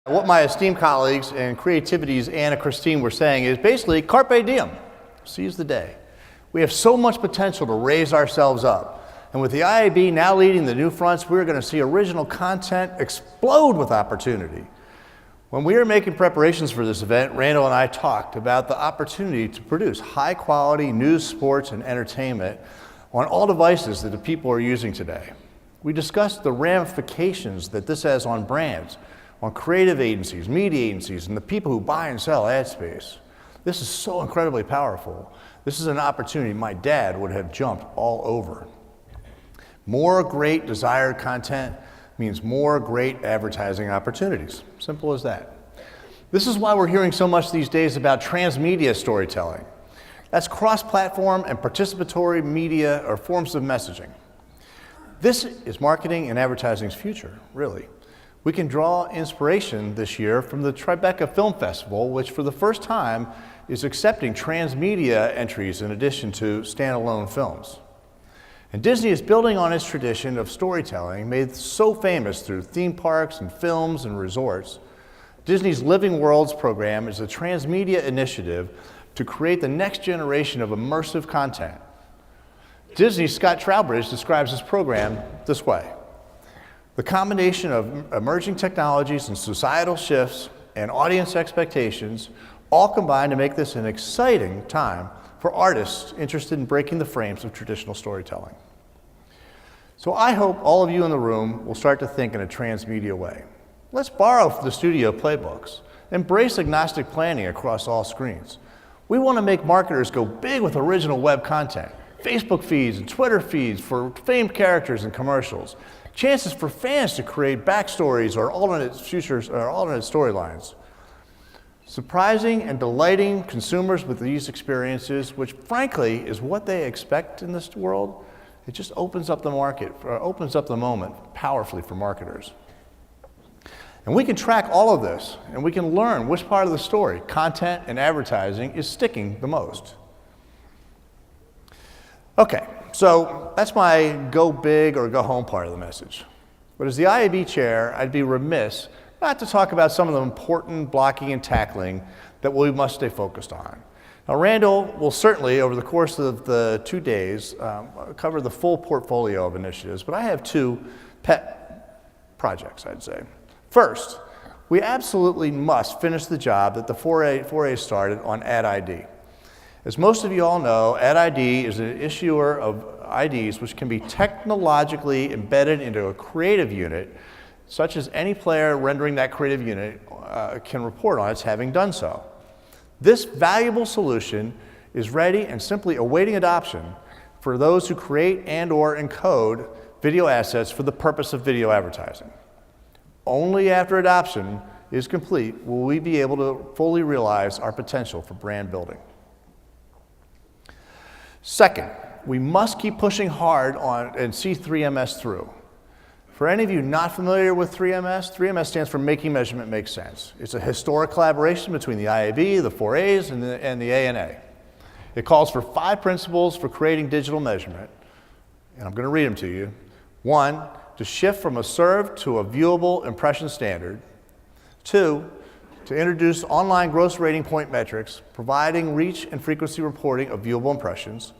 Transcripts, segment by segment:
What my esteemed colleagues and Creativity's Anna and Christine were saying is basically carpe diem, seize the day. We have so much potential to raise ourselves up. And with the IAB now leading the new fronts, we're going to see original content explode with opportunity. When we were making preparations for this event, Randall and I talked about the opportunity to produce high quality news, sports, and entertainment on all devices that the people are using today. We discussed the ramifications that this has on brands, on creative agencies, media agencies, and the people who buy and sell ad space. This is so incredibly powerful. This is an opportunity my dad would have jumped all over. More great desired content means more great advertising opportunities. Simple as that. This is why we're hearing so much these days about transmedia storytelling. That's cross-platform and participatory media or forms of messaging. This is marketing and advertising's future, really. We can draw inspiration this year from the Tribeca Film Festival, which for the first time is accepting transmedia entries in addition to standalone films. And Disney is building on its tradition of storytelling, made so famous through theme parks and films and resorts. Disney's Living Worlds program is a transmedia initiative to create the next generation of immersive content. Disney's Scott Trowbridge describes this program this way. The combination of emerging technologies and societal shifts and audience expectations all combine to make this an exciting time for artists interested in breaking the frames of traditional storytelling. So I hope all of you in the room will start to think in a transmedia way. Let's borrow the studio playbooks. Embrace agnostic planning across all screens. We want to make marketers go big with original web content, Facebook feeds and Twitter feeds for famed characters and commercials, chances for fans to create backstories or alternate storylines. Surprising and delighting consumers with these experiences, which frankly is what they expect in this world, it just opens up the market, opens up the moment powerfully for marketers. And we can track all of this, and we can learn which part of the story, content and advertising, is sticking the most. Okay, so that's my go big or go home part of the message. But as the IAB Chair, I'd be remiss not to talk about some of the important blocking and tackling that we must stay focused on. Now, Randall will certainly, over the course of the 2 days, cover the full portfolio of initiatives, but I have two pet projects, I'd say. First, we absolutely must finish the job that the 4A started on Ad ID. As most of you all know, Ad ID is an issuer of IDs which can be technologically embedded into a creative unit, such as any player rendering that creative unit can report on as having done so. This valuable solution is ready and simply awaiting adoption for those who create and/or encode video assets for the purpose of video advertising. Only after adoption is complete will we be able to fully realize our potential for brand building. Second, we must keep pushing hard on and see 3MS through. For any of you not familiar with 3MS, 3MS stands for Making Measurement Make Sense. It's a historic collaboration between the IAB, the 4As, and the ANA. It calls for 5 principles for creating digital measurement, and I'm going to read them to you. 1, to shift from a served to a viewable impression standard. 2, to introduce online gross rating point metrics, providing reach and frequency reporting of viewable impressions.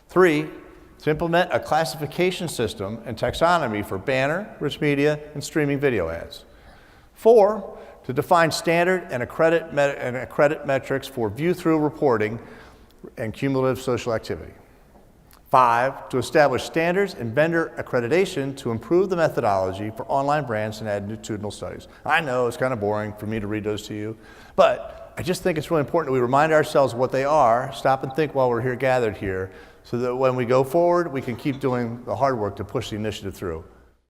3, to implement a classification system and taxonomy for banner, rich media, and streaming video ads. 4, to define standard and accredit metrics for view-through reporting and cumulative social activity. 5, to establish standards and vendor accreditation to improve the methodology for online brands and attitudinal studies. I know it's kind of boring for me to read those to you, but I just think it's really important that we remind ourselves what they are, stop and think while we're here gathered here, so that when we go forward, we can keep doing the hard work to push the initiative through.